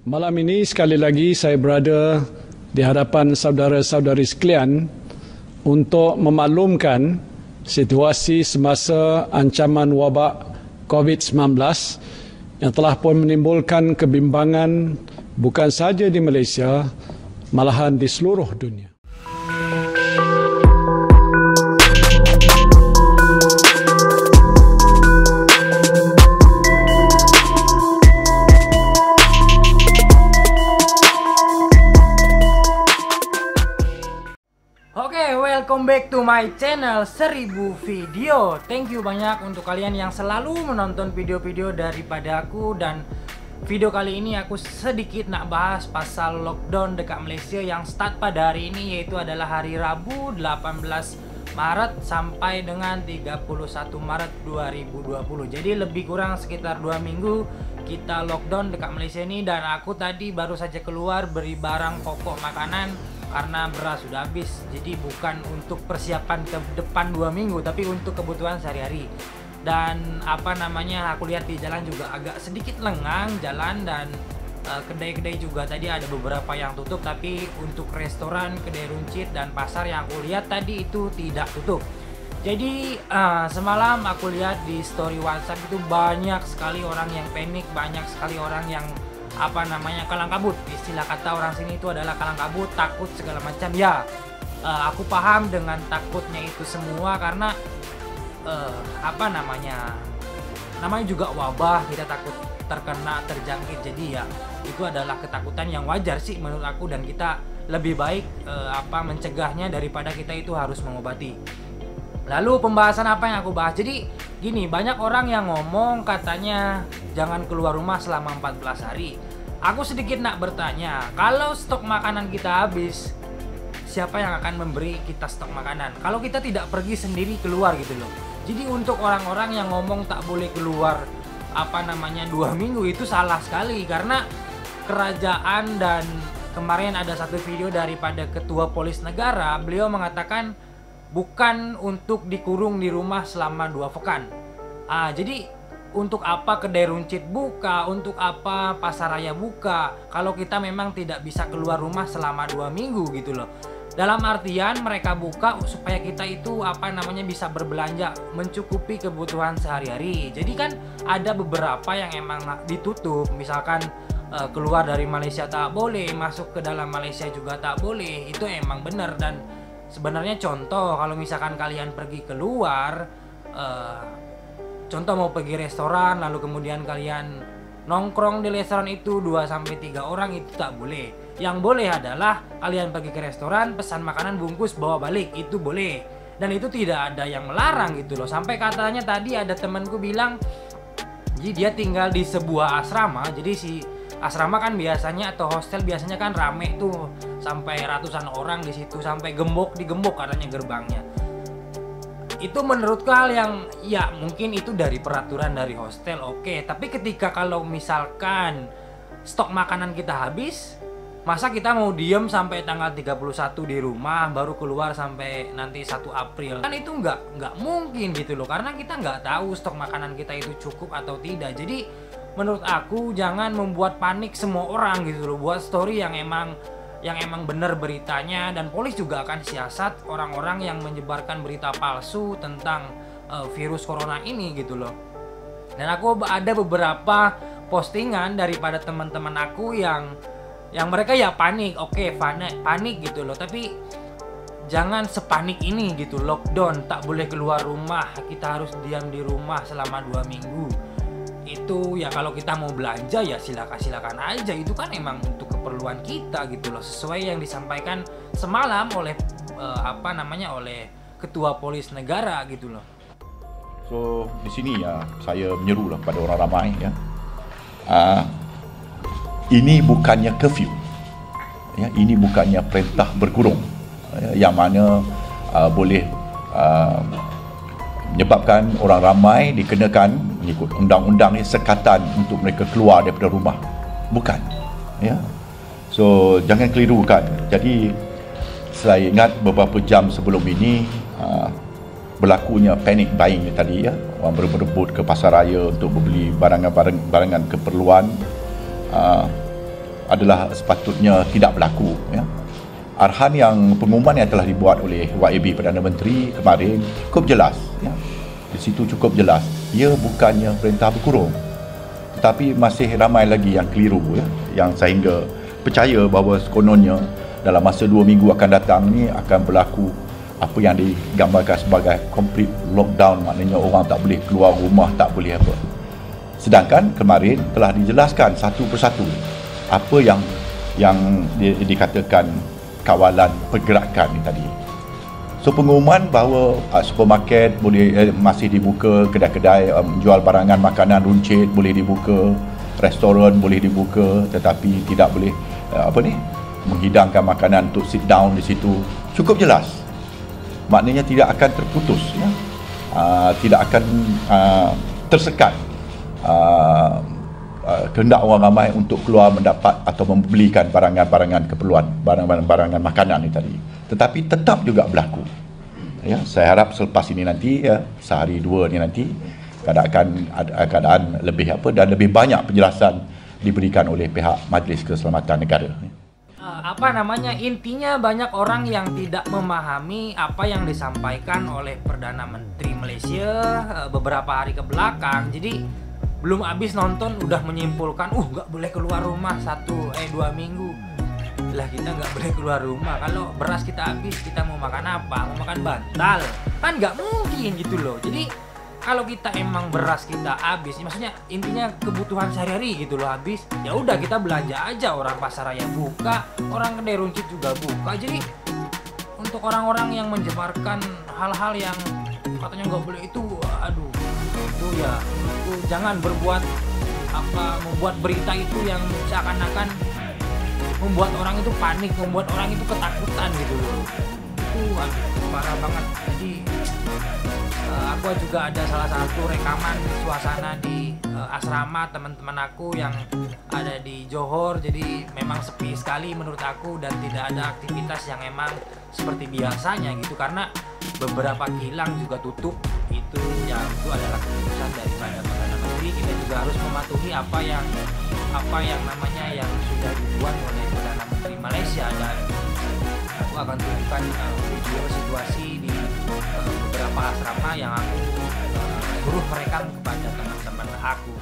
Malam ini sekali lagi saya berada di hadapan saudara-saudari sekalian untuk memaklumkan situasi semasa ancaman wabak COVID-19 yang telah pun menimbulkan kebimbangan bukan sahaja di Malaysia, malahan di seluruh dunia. Welcome back to my channel 1000 video. Thank you banyak untuk kalian yang selalu menonton video-video daripada aku. Dan video kali ini aku sedikit nak bahas pasal lockdown dekat Malaysia yang start pada hari ini, yaitu adalah hari Rabu 18 Maret sampai dengan 31 Maret 2020. Jadi lebih kurang sekitar 2 minggu kita lockdown dekat Malaysia ini. Dan aku tadi baru saja keluar beri barang pokok makanan karena beras sudah habis. Jadi bukan untuk persiapan ke depan 2 minggu, tapi untuk kebutuhan sehari-hari. Dan aku lihat di jalan juga agak sedikit lengang jalan, dan kedai-kedai juga tadi ada beberapa yang tutup, tapi untuk restoran, kedai runcit dan pasar yang aku lihat tadi itu tidak tutup. Jadi semalam aku lihat di story WhatsApp itu banyak sekali orang yang panik, banyak sekali orang yang kalang kabut. Istilah kata orang sini itu adalah kalang kabut, takut segala macam. Ya, aku paham dengan takutnya itu semua karena namanya juga wabah, kita takut terkena, terjangkit. Jadi ya itu adalah ketakutan yang wajar sih menurut aku, dan kita lebih baik mencegahnya daripada kita itu harus mengobati. Lalu pembahasan apa yang aku bahas? Jadi gini, banyak orang yang ngomong katanya jangan keluar rumah selama 14 hari. Aku sedikit nak bertanya, kalau stok makanan kita habis, siapa yang akan memberi kita stok makanan? Kalau kita tidak pergi sendiri keluar gitu loh. Jadi untuk orang-orang yang ngomong tak boleh keluar 2 minggu, itu salah sekali. Karena kerajaan, dan kemarin ada satu video daripada Ketua Polis Negara, beliau mengatakan bukan untuk dikurung di rumah selama 2 pekan. Jadi untuk apa kedai runcit buka, untuk apa pasar raya buka, kalau kita memang tidak bisa keluar rumah selama 2 minggu gitu loh. Dalam artian mereka buka supaya kita itu bisa berbelanja, mencukupi kebutuhan sehari-hari. Jadi kan ada beberapa yang emang ditutup, misalkan keluar dari Malaysia tak boleh, masuk ke dalam Malaysia juga tak boleh. Itu emang benar. Dan sebenarnya contoh, kalau misalkan kalian pergi keluar, contoh mau pergi restoran, lalu kemudian kalian nongkrong di restoran itu 2-3 orang, itu tak boleh. Yang boleh adalah kalian pergi ke restoran, pesan makanan bungkus bawa balik, itu boleh. Dan itu tidak ada yang melarang gitu loh. Sampai katanya tadi ada temanku bilang, jadi dia tinggal di sebuah asrama. Jadi si asrama kan biasanya, atau hostel biasanya kan rame tuh, sampai ratusan orang di situ, sampai digembok katanya gerbangnya. Itu menurutku hal yang ya mungkin itu dari peraturan dari hostel, oke. Tapi ketika kalau misalkan stok makanan kita habis, masa kita mau diem sampai tanggal 31 di rumah baru keluar sampai nanti 1 April? Kan itu nggak mungkin gitu loh, karena kita nggak tahu stok makanan kita itu cukup atau tidak. Jadi menurut aku jangan membuat panik semua orang gitu loh. Buat story yang emang benar beritanya, dan polis juga akan siasat orang-orang yang menyebarkan berita palsu tentang virus corona ini gitu loh. Dan aku ada beberapa postingan daripada teman-teman aku yang mereka ya panik, oke, panik gitu loh, tapi jangan sepanik ini gitu. Lockdown, tak boleh keluar rumah, kita harus diam di rumah selama 2 minggu. Itu ya kalau kita mau belanja ya silakan aja, itu kan emang untuk keperluan kita gitu loh, sesuai yang disampaikan semalam oleh oleh Ketua Polis Negara gitu loh. So di sini ya saya menyerulah pada orang ramai ya, ini bukannya curfew ya, ini bukannya perintah berkurung yang mana boleh menyebabkan orang ramai dikenakan mengikut undang-undang sekatan untuk mereka keluar daripada rumah. Bukan ya. So jangan kelirukan. Jadi saya ingat beberapa jam sebelum ini berlakunya panic buying tadi ya, orang berebut ke pasar raya untuk membeli barangan keperluan. adalah sepatutnya tidak berlaku. Ya. Arahan yang pengumuman yang telah dibuat oleh YAB Perdana Menteri kemarin cukup jelas. Ya. Di situ cukup jelas. Ia bukannya perintah berkurung, tetapi masih ramai lagi yang keliru, ya, yang sehingga percaya bahawa sekononnya dalam masa 2 minggu akan datang ni akan berlaku apa yang digambarkan sebagai complete lockdown, maknanya orang tak boleh keluar rumah, tak boleh apa. Sedangkan kemarin telah dijelaskan satu persatu apa yang dikatakan kawalan pergerakan ni tadi. So pengumuman bahawa supermarket boleh masih dibuka, kedai-kedai jual barangan makanan runcit boleh dibuka, restoran boleh dibuka, tetapi tidak boleh menghidangkan makanan untuk sit down di situ. Cukup jelas. Maknanya tidak akan terputus, ya. Tidak akan tersekat kehendak orang ramai untuk keluar mendapat atau membelikan barangan-barangan keperluan, barangan-barangan makanan ni tadi. Tetapi tetap juga berlaku. Ya, saya harap selepas ini nanti, ya, sehari dua ni nanti keadaan lebih dan lebih banyak penjelasan diberikan oleh pihak Majlis Keselamatan Negara. Intinya banyak orang yang tidak memahami apa yang disampaikan oleh Perdana Menteri Malaysia beberapa hari ke belakang. Jadi belum habis nonton udah menyimpulkan nggak boleh keluar rumah 2 minggu. Lah kita nggak boleh keluar rumah, kalau beras kita habis kita mau makan apa? Mau makan bantal? Kan nggak mungkin gitu loh. Jadi kalau kita emang beras kita habis, maksudnya intinya kebutuhan sehari-hari gitu loh habis, ya udah kita belanja aja. Orang pasar raya buka, orang kedai runcit juga buka. Jadi untuk orang-orang yang menjemarkan hal-hal yang katanya nggak boleh itu jangan membuat berita itu yang seakan-akan membuat orang itu panik, membuat orang itu ketakutan gitu loh. Itu parah banget. Jadi aku juga ada salah satu rekaman suasana di asrama teman-teman aku yang ada di Johor. Jadi memang sepi sekali menurut aku dan tidak ada aktivitas yang emang seperti biasanya gitu, karena beberapa kilang juga tutup. Itu adalah keputusan daripada Perdana Menteri. Kita juga harus mematuhi apa yang sudah dibuat oleh Perdana Menteri Malaysia, dan aku akan tunjukkan video situasi di beberapa asrama yang aku suruh merekam kepada teman-teman aku.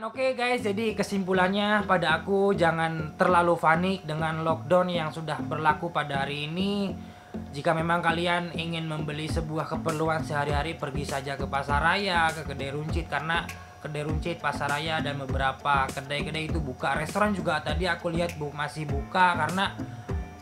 Oke guys, jadi kesimpulannya pada aku, jangan terlalu panik dengan lockdown yang sudah berlaku pada hari ini. Jika memang kalian ingin membeli sebuah keperluan sehari-hari, pergi saja ke pasar raya, ke kedai runcit, karena kedai runcit, pasar raya, dan beberapa kedai-kedai itu buka. Restoran juga tadi aku lihat masih buka, karena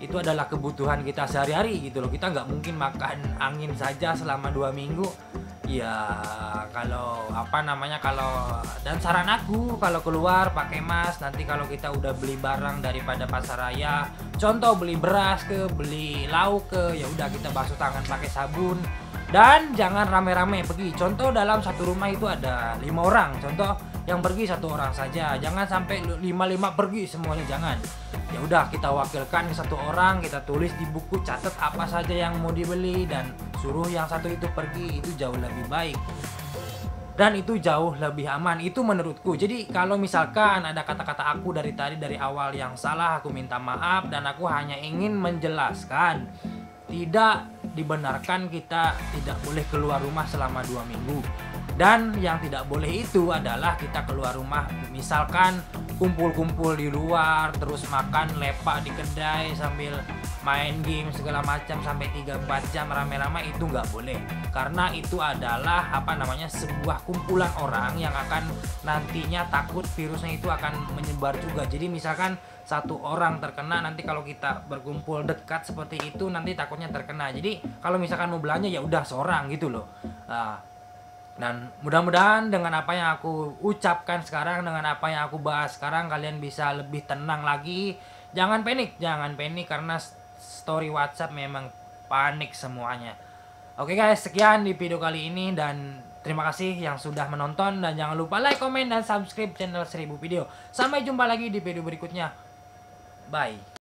itu adalah kebutuhan kita sehari-hari gitu loh. Kita nggak mungkin makan angin saja selama 2 minggu. Ya kalau dan saran aku, kalau keluar pakai mask. Nanti kalau kita udah beli barang daripada pasar raya, contoh beli beras beli lauk ya udah kita basuh tangan pakai sabun. Dan jangan rame-rame pergi. Contoh dalam satu rumah itu ada 5 orang. Contoh yang pergi 1 orang saja. Jangan sampai 5 pergi semuanya, jangan. Ya udah kita wakilkan ke 1 orang, kita tulis di buku, catat apa saja yang mau dibeli dan suruh yang satu itu pergi. Itu jauh lebih baik. Dan itu jauh lebih aman, itu menurutku. Jadi kalau misalkan ada kata-kata aku dari awal yang salah, aku minta maaf. Dan aku hanya ingin menjelaskan, tidak dibenarkan kita tidak boleh keluar rumah selama 2 minggu. Dan yang tidak boleh itu adalah kita keluar rumah misalkan kumpul-kumpul di luar, terus makan lepak di kedai sambil main game segala macam sampai 3-4 jam rame-rame, itu nggak boleh. Karena itu adalah sebuah kumpulan orang yang akan nantinya takut virusnya itu akan menyebar juga. Jadi misalkan satu orang terkena, nanti kalau kita berkumpul dekat seperti itu nanti takutnya terkena. Jadi kalau misalkan mau belanja ya udah seorang gitu loh. Dan mudah-mudahan dengan apa yang aku ucapkan sekarang, dengan apa yang aku bahas sekarang, kalian bisa lebih tenang lagi. Jangan panik karena story WhatsApp memang panik semuanya. Oke guys, sekian di video kali ini dan terima kasih yang sudah menonton, dan jangan lupa like, komen, dan subscribe channel 1000 Video. Sampai jumpa lagi di video berikutnya. Bye.